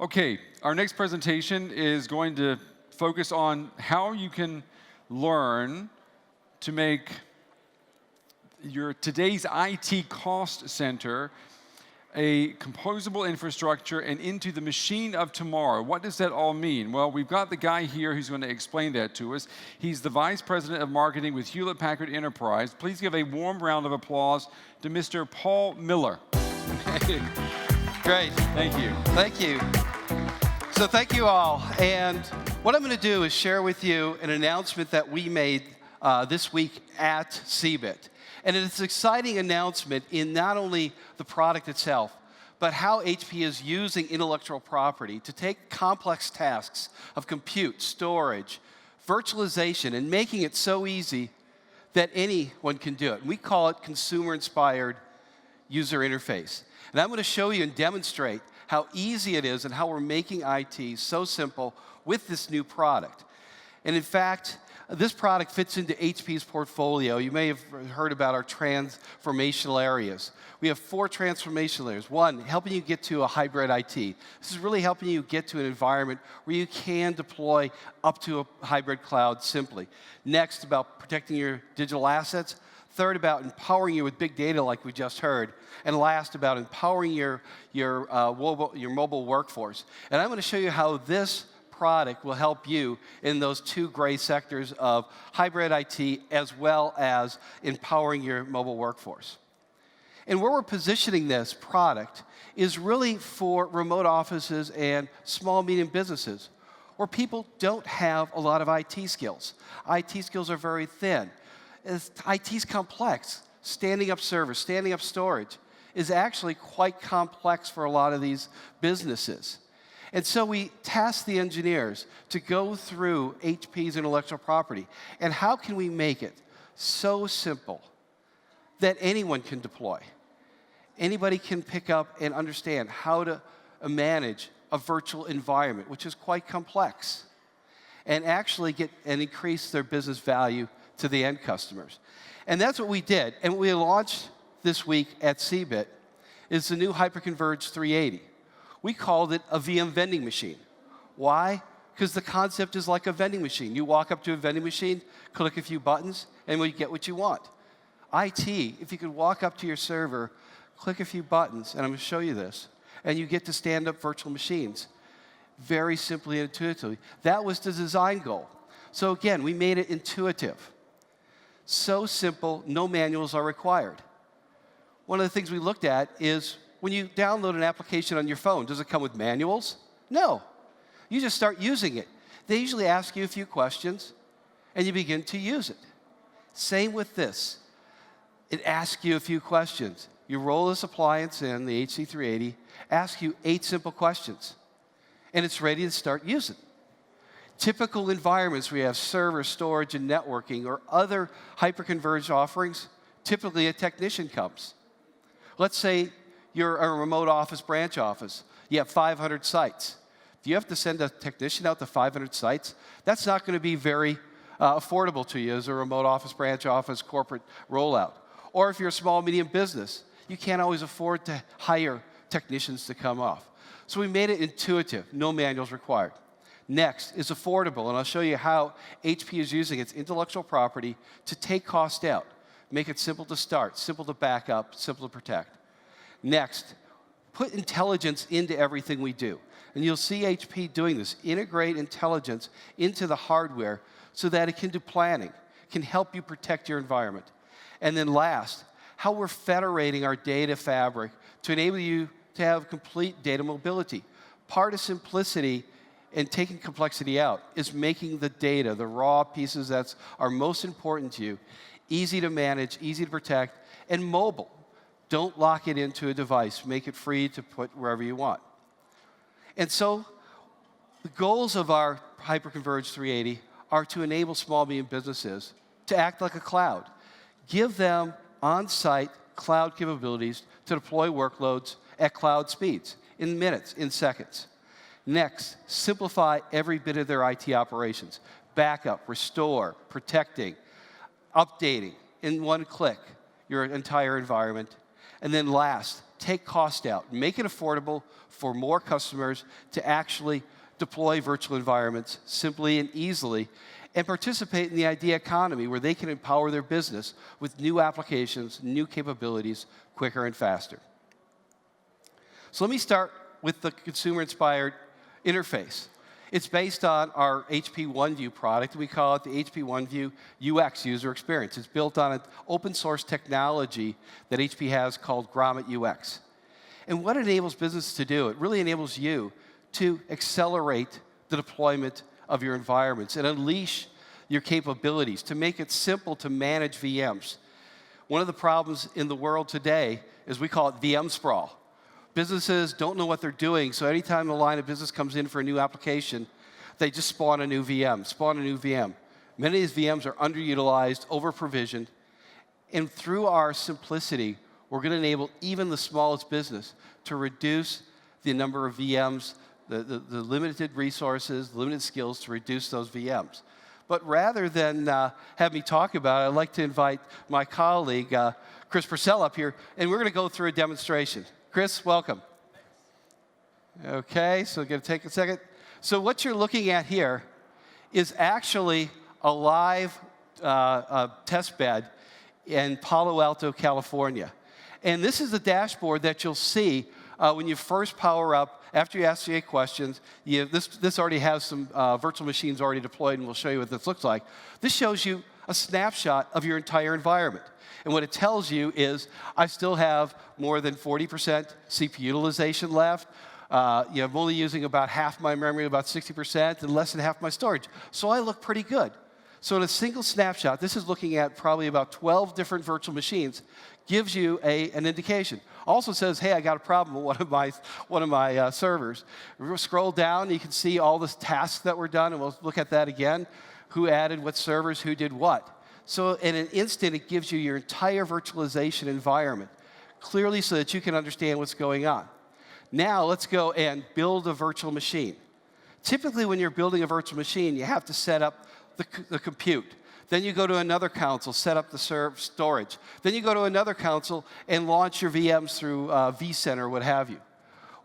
Okay, our next presentation is going to focus on how you can learn to make your today's IT cost center a composable infrastructure and into the machine of tomorrow. What does that all mean? Well, we've got the guy here who's going to explain that to us. He's the Vice President of Marketing with Hewlett Packard Enterprise. Please give a warm round of applause to Mr. Paul Miller. Great. Thank you. Thank you. So thank you all. And what I'm going to do is share with you an announcement that we made this week at CeBIT. And it's an exciting announcement in not only the product itself, but how HPE is using intellectual property to take complex tasks of compute, storage, virtualization, and making it so easy that anyone can do it. We call it consumer-inspired user interface. And I'm going to show you and demonstrate how easy it is and how we're making IT so simple with this new product. And in fact, this product fits into HPE's portfolio. You may have heard about our transformational areas. We have 4 transformational areas. 1, helping you get to a hybrid IT. This is really helping you get to an environment where you can deploy up to a hybrid cloud simply. Next, about protecting your digital assets. Third, about empowering you with big data like we just heard. And last, about empowering your mobile workforce. And I'm going to show you how this product will help you in those 2 gray sectors of hybrid IT as well as empowering your mobile workforce. And where we're positioning this product is really for remote offices and small, medium businesses where people don't have a lot of IT skills. IT skills are very thin. IT's complex. Standing up servers, standing up storage is actually quite complex for a lot of these businesses. And so we tasked the engineers to go through HPE's intellectual property. And how can we make it so simple that anyone can deploy? Anybody can pick up and understand how to manage a virtual environment, which is quite complex, and actually get and increase their business value to the end customers. And that's what we did. And what we launched this week at CeBIT is the new Converge 380. We called it a VM vending machine. Why? Because the concept is like a vending machine. You walk up to a vending machine, click a few buttons, and you get what you want. IT, if you could walk up to your server, click a few buttons, and I'm going to show you this, and you get to stand up virtual machines very simply and intuitively. That was the design goal. So again, we made it intuitive. So simple, no manuals are required. One of the things we looked at is when you download an application on your phone, does it come with manuals? No. You just start using it. They usually ask you a few questions, and you begin to use it. Same with this. It asks you a few questions. You roll this appliance in, the HC380, asks you 8 simple questions, and it's ready to start using. Typical environments where you have server, storage, and networking, or other hyperconverged offerings, typically a technician comes. Let's say you're a remote office, branch office. You have 500 sites. Do you have to send a technician out to 500 sites? That's not going to be very affordable to you as a remote office, branch office, corporate rollout. Or if you're a small, medium business, you can't always afford to hire technicians to come off. So we made it intuitive, no manuals required. Next is affordable, and I'll show you how HPE is using its intellectual property to take cost out, make it simple to start, simple to back up, simple to protect. Next, put intelligence into everything we do. And you'll see HPE doing this. Integrate intelligence into the hardware so that it can do planning, can help you protect your environment. And then last, how we're federating our data fabric to enable you to have complete data mobility. Part of simplicity and taking complexity out is making the data, the raw pieces that are most important to you, easy to manage, easy to protect, and mobile. Don't lock it into a device. Make it free to put wherever you want. And so the goals of our Converge 380 are to enable small, medium businesses to act like a cloud. Give them on-site cloud capabilities to deploy workloads at cloud speeds, in minutes, in seconds. Next, simplify every bit of their IT operations. Backup, restore, protecting, updating in one click your entire environment. And then last, take cost out, make it affordable for more customers to actually deploy virtual environments simply and easily, and participate in the idea economy where they can empower their business with new applications, new capabilities, quicker and faster. So let me start with the consumer-inspired interface. It's based on our HP OneView product. We call it the HP OneView UX, user experience. It's built on an open source technology that HP has called Grommet UX. And what it enables business to do, it really enables you to accelerate the deployment of your environments and unleash your capabilities, to make it simple to manage VMs. One of the problems in the world today is we call it VM sprawl. Businesses don't know what they're doing, so anytime a line of business comes in for a new application, they just spawn a new VM, Many of these VMs are underutilized, over-provisioned, and through our simplicity, we're going to enable even the smallest business to reduce the number of VMs, the limited resources, the limited skills to reduce those VMs. But rather than have me talk about it, I'd like to invite my colleague, Chris Purcell, up here, and we're going to go through a demonstration. Chris, welcome. Okay, so going to take a second. So what you're looking at here is actually a live test bed in Palo Alto, California. And this is the dashboard that you'll see when you first power up. After you ask GA questions, this already has some virtual machines already deployed, and we'll show you what this looks like. This shows you a snapshot of your entire environment. And what it tells you is, I still have more than 40% CPU utilization left. I'm only using about half my memory, about 60%, and less than half my storage. So I look pretty good. So in a single snapshot, this is looking at probably about 12 different virtual machines, gives you an indication. Also says, hey, I got a problem with one of my servers. We'll scroll down, you can see all the tasks that were done, and we'll look at that again. Who added what servers, who did what. So in an instant, it gives you your entire virtualization environment, clearly so that you can understand what's going on. Now let's go and build a virtual machine. Typically, when you're building a virtual machine, you have to set up the compute. Then you go to another console, set up the storage. Then you go to another console and launch your VMs through vCenter or what have you.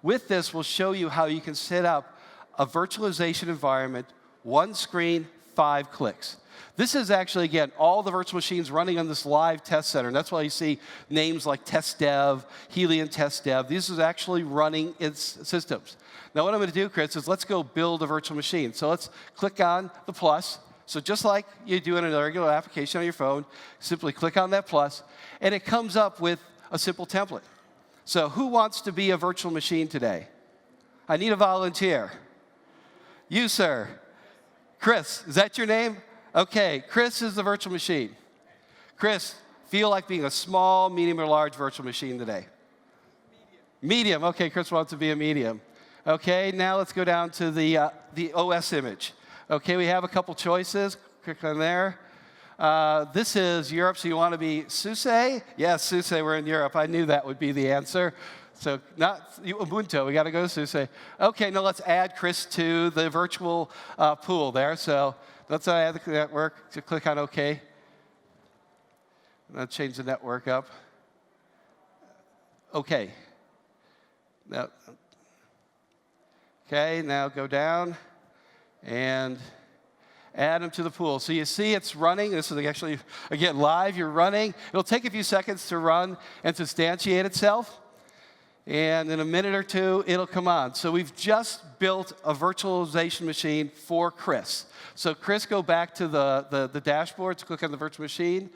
With this, we'll show you how you can set up a virtualization environment, one screen, 5 clicks. This is actually, again, all the virtual machines running on this live test center. And that's why you see names like Test Dev, Helium Test Dev. These is actually running its systems. Now what I'm going to do, Chris, is let's go build a virtual machine. So let's click on the plus. So just like you do in a regular application on your phone, simply click on that plus, and it comes up with a simple template. So who wants to be a virtual machine today? I need a volunteer. You, sir. Chris, is that your name? Okay, Chris is the virtual machine. Chris, feel like being a small, medium, or large virtual machine today? Medium. Okay, Chris wants to be a medium. Okay, now let's go down to the OS image. Okay, we have a couple choices. Click on there. This is Europe, so you want to be SUSE? Yes, SUSE, we're in Europe. I knew that would be the answer. So not Ubuntu, we got to go to SUSE. Okay, now let's add Chris to the virtual pool there. So let's add the network. So click on OK. I'll change the network up. OK. Now, okay, now go down and add them to the pool. So you see it's running. This is actually, again, live. You're running. It'll take a few seconds to run and to instantiate itself. And in a minute or two, it'll come on. So we've just built a virtualization machine for Chris. So Chris, go back to the dashboard to click on the virtual machine.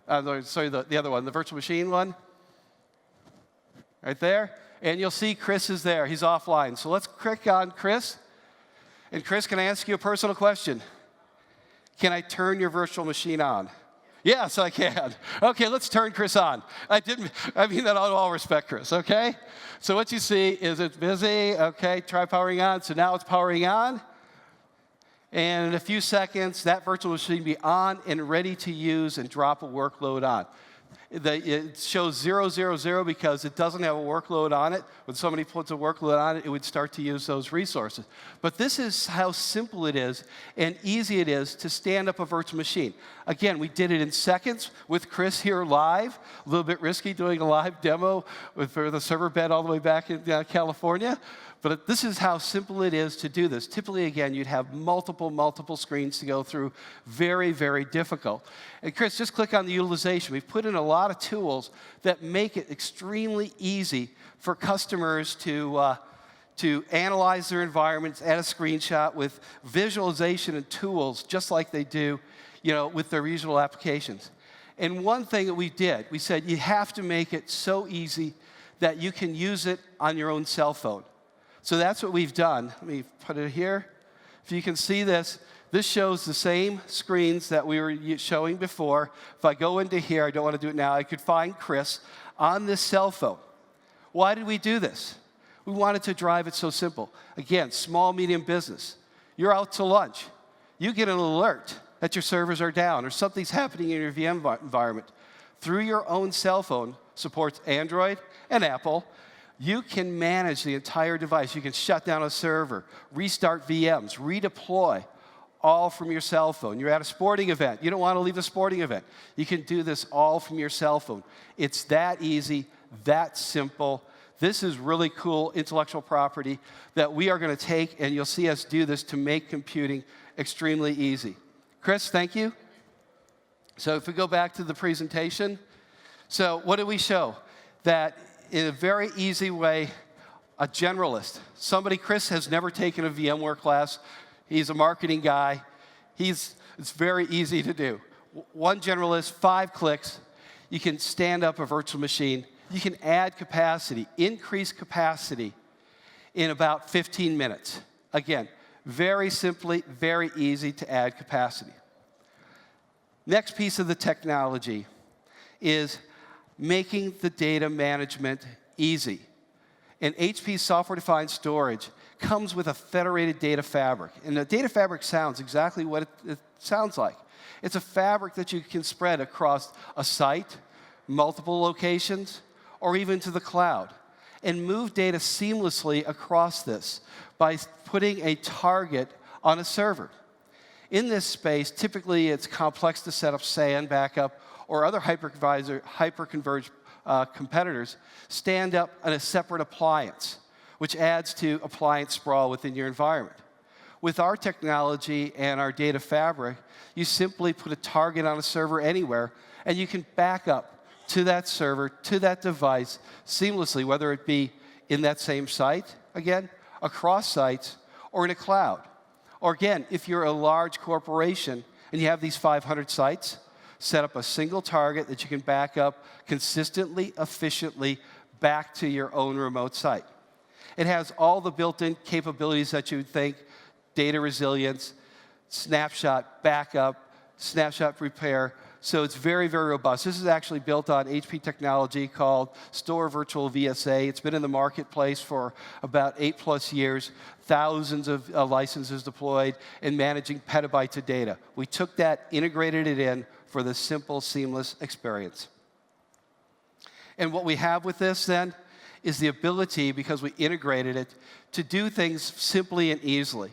Sorry, the other one, the virtual machine one. Right there. And you'll see Chris is there. He's offline. So let's click on Chris. And Chris, can I ask you a personal question? Can I turn your virtual machine on? Yes, I can. Okay, let's turn Chris on. I mean that in all respect, Chris, okay? So what you see is it's busy. Okay, try powering on. So now it's powering on. And in a few seconds, that virtual machine will be on and ready to use and drop a workload on. It shows 000 because it doesn't have a workload on it. When somebody puts a workload on it, it would start to use those resources. But this is how simple it is and easy it is to stand up a virtual machine. Again, we did it in seconds with Chris here live. A little bit risky doing a live demo for the server bed all the way back in California. But this is how simple it is to do this. Typically, again, you'd have multiple screens to go through. Very, very difficult. And Chris, just click on the utilization. We've put in a lot of tools that make it extremely easy for customers to analyze their environments, add a screenshot with visualization and tools, just like they do, with their usual applications. And one thing that we did, we said you have to make it so easy that you can use it on your own cell phone. So that's what we've done. Let me put it here. If you can see this, this shows the same screens that we were showing before. If I go into here, I don't want to do it now, I could find Chris on this cell phone. Why did we do this? We wanted to drive it so simple. Again, small, medium business. You're out to lunch. You get an alert that your servers are down or something's happening in your VM environment. Through your own cell phone, supports Android and Apple, you can manage the entire device. You can shut down a server, restart VMs, redeploy, all from your cell phone. You're at a sporting event. You don't want to leave a sporting event. You can do this all from your cell phone. It's that easy, that simple. This is really cool intellectual property that we are going to take, and you'll see us do this to make computing extremely easy. Chris, thank you. So if we go back to the presentation, so what did we show? That in a very easy way, a generalist. Chris has never taken a VMware class. He's a marketing guy. It's very easy to do. One generalist, 5 clicks. You can stand up a virtual machine. You can add capacity, increase capacity in about 15 minutes. Again, very simply, very easy to add capacity. Next piece of the technology is making the data management easy. And HPE software-defined storage comes with a federated data fabric. And the data fabric sounds exactly what it sounds like. It's a fabric that you can spread across a site, multiple locations, or even to the cloud, and move data seamlessly across this by putting a target on a server. In this space, typically it's complex to set up SAN backup or other hyper-converged competitors stand up on a separate appliance, which adds to appliance sprawl within your environment. With our technology and our data fabric, you simply put a target on a server anywhere, and you can back up to that server, to that device seamlessly, whether it be in that same site, again, across sites, or in a cloud. Or again, if you're a large corporation and you have these 500 sites, set up a single target that you can back up consistently, efficiently, back to your own remote site. It has all the built-in capabilities that you would think: data resilience, snapshot backup, snapshot repair. So it's very, very robust. This is actually built on HP technology called Store Virtual VSA. It's been in the marketplace for about 8+ years, thousands of licenses deployed, and managing petabytes of data. We took that, integrated it in for the simple, seamless experience. And what we have with this, then, is the ability, because we integrated it, to do things simply and easily.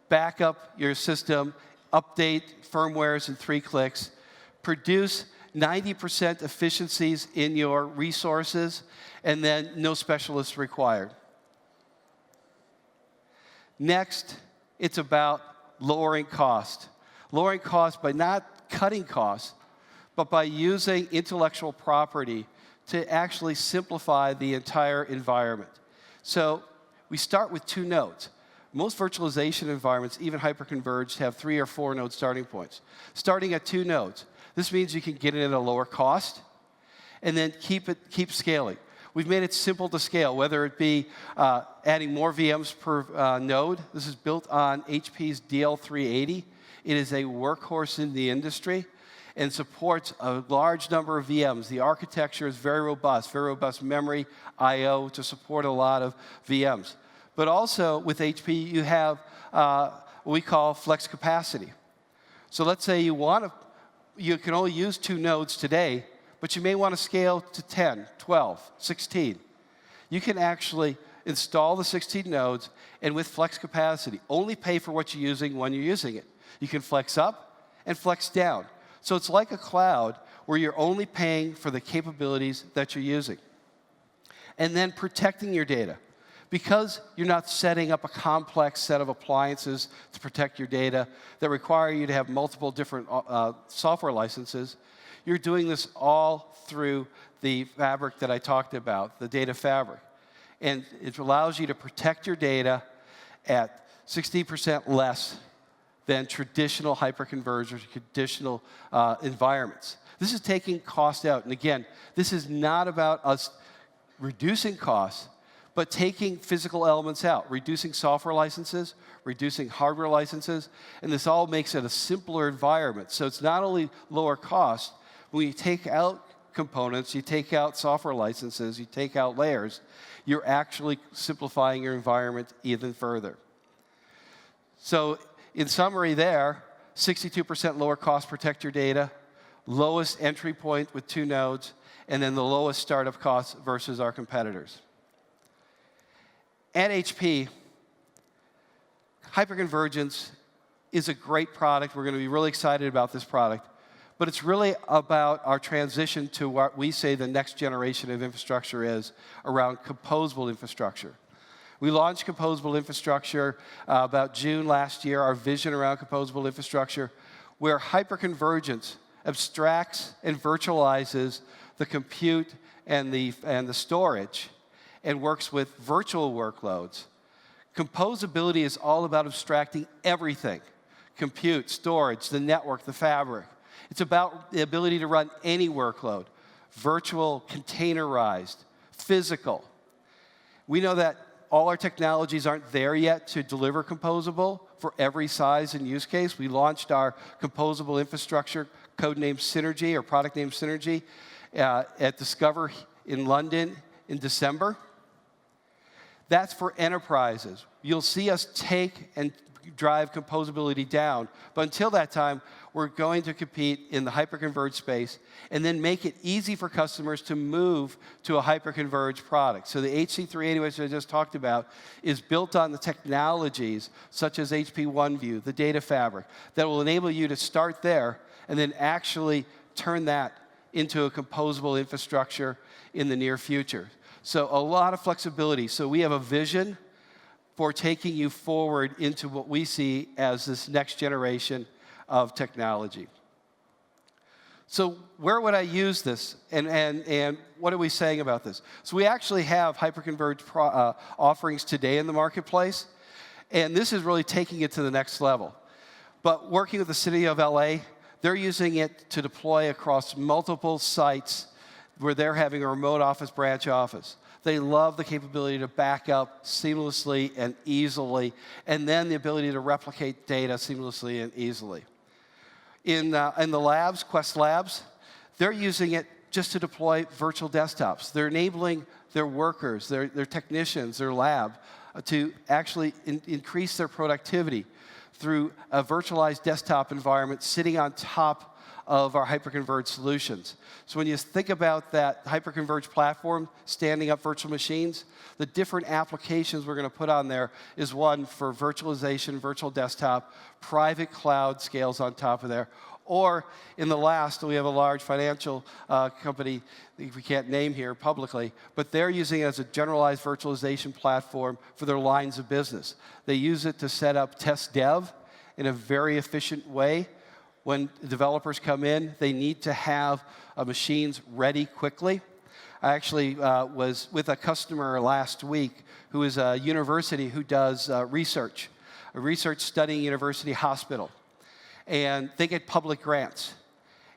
Back up your system, update firmwares in 3 clicks, produce 90% efficiencies in your resources, and then no specialists required. Next, it's about lowering cost. Lowering cost by not cutting costs, but by using intellectual property to actually simplify the entire environment. So we start with 2 nodes. Most virtualization environments, even hyper-converged, have 3 or 4 node starting points. Starting at 2 nodes. This means you can get it at a lower cost and then keep scaling. We've made it simple to scale, whether it be adding more VMs per node. This is built on HP's DL380. It is a workhorse in the industry and supports a large number of VMs. The architecture is very robust memory, I/O to support a lot of VMs. But also with HP, you have what we call flex capacity. So let's say you can only use 2 nodes today, but you may want to scale to 10, 12, 16. You can actually install the 16 nodes, and with flex capacity, only pay for what you're using when you're using it. You can flex up and flex down. So it's like a cloud where you're only paying for the capabilities that you're using. And then protecting your data. Because you're not setting up a complex set of appliances to protect your data that require you to have multiple different software licenses, you're doing this all through the fabric that I talked about, the data fabric. And it allows you to protect your data at 60% less than traditional hyperconverged or traditional environments. This is taking cost out. And again, this is not about us reducing costs, but taking physical elements out, reducing software licenses, reducing hardware licenses, and this all makes it a simpler environment. So it's not only lower cost, when you take out components, you take out software licenses, you take out layers, you're actually simplifying your environment even further. So in summary there, 62% lower cost protect your data, lowest entry point with 2 nodes, and then the lowest startup costs versus our competitors. At HP, hyperconvergence is a great product. We're going to be really excited about this product. But it's really about our transition to what we say the next generation of infrastructure is around composable infrastructure. We launched composable infrastructure about June last year, our vision around composable infrastructure, where hyperconvergence abstracts and virtualizes the compute and the storage and works with virtual workloads. Composability is all about abstracting everything: compute, storage, the network, the fabric. It's about the ability to run any workload: virtual, containerized, physical. We know that all our technologies aren't there yet to deliver composable for every size and use case. We launched our composable infrastructure, codenamed Synergy, or product name Synergy, at Discover in London in December. That's for enterprises. You'll see us take and drive composability down. But until that time, we're going to compete in the hyperconverged space and then make it easy for customers to move to a hyperconverged product. So the HC380, which I just talked about, is built on the technologies such as HP OneView, the data fabric, that will enable you to start there and then actually turn that into a composable infrastructure in the near future. So a lot of flexibility. So we have a vision for taking you forward into what we see as this next generation of technology. So where would I use this, and what are we saying about this? So we actually have hyperconverged offerings today in the marketplace, and this is really taking it to the next level. But working with the city of LA, they're using it to deploy across multiple sites where they're having a remote office, branch office. They love the capability to back up seamlessly and easily, and then the ability to replicate data seamlessly and easily. In the labs, Quest Labs, they're using it just to deploy virtual desktops. They're enabling their workers, their technicians, their lab, to actually increase their productivity through a virtualized desktop environment sitting on top of our hyperconverged solutions. So when you think about that hyperconverged platform, standing up virtual machines, the different applications we're going to put on there is one for virtualization, virtual desktop, private cloud scales on top of there. Or in the last, we have a large financial company that we can't name here publicly, but they're using it as a generalized virtualization platform for their lines of business. They use it to set up test dev in a very efficient way. When developers come in, they need to have machines ready quickly. I actually was with a customer last week who is a university who does research, a research studying university hospital. And they get public grants.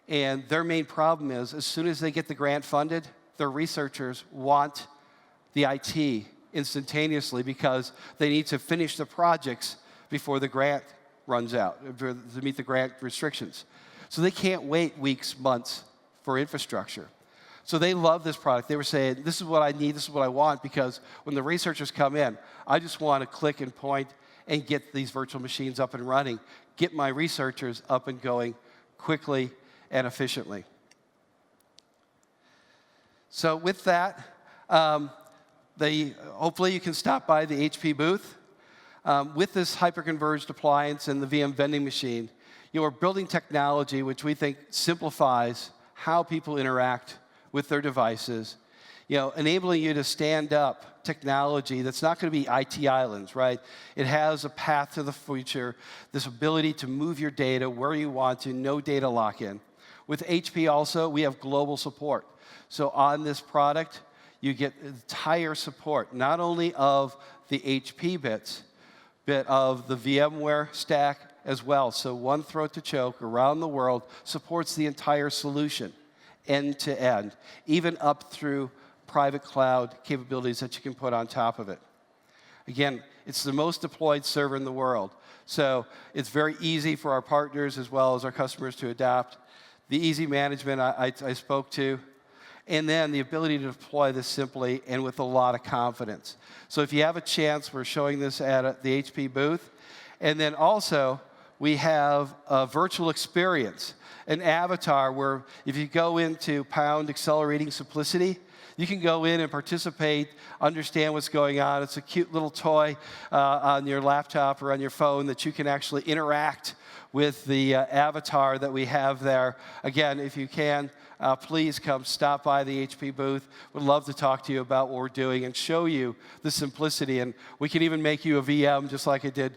And their main problem is, as soon as they get the grant funded, their researchers want the IT instantaneously because they need to finish the projects before the grant runs out, to meet the grant restrictions. So they can't wait weeks, months for infrastructure. So they love this product. They were saying, this is what I need, this is what I want, because when the researchers come in, I just want to click and point and get these virtual machines up and running, get my researchers up and going quickly and efficiently. So with that, hopefully you can stop by the HP booth. With this hyper-converged appliance and the VM vending machine, you are building technology which we think simplifies how people interact with their devices, enabling you to stand up technology that's not going to be IT islands, right? It has a path to the future, this ability to move your data where you want to, no data lock-in. With HP also, we have global support. So on this product, you get entire support, not only of the HP bits, but of the VMware stack as well. So one throat to choke around the world supports the entire solution, end to end, even up through private cloud capabilities that you can put on top of it. Again, it's the most deployed server in the world. So it's very easy for our partners as well as our customers to adopt. The easy management I spoke to. And then the ability to deploy this simply and with a lot of confidence. So if you have a chance, we're showing this at the HP booth. And then also, we have a virtual experience, an avatar where if you go into Pound Accelerating Simplicity, you can go in and participate, understand what's going on. It's a cute little toy on your laptop or on your phone that you can actually interact with the avatar that we have there. Again, if you can, please come stop by the HP booth. We'd love to talk to you about what we're doing and show you the simplicity. And we can even make you a VM just like I did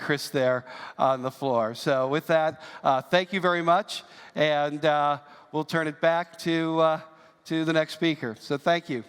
Chris there on the floor. So with that, thank you very much. And we'll turn it back to the next speaker. So thank you.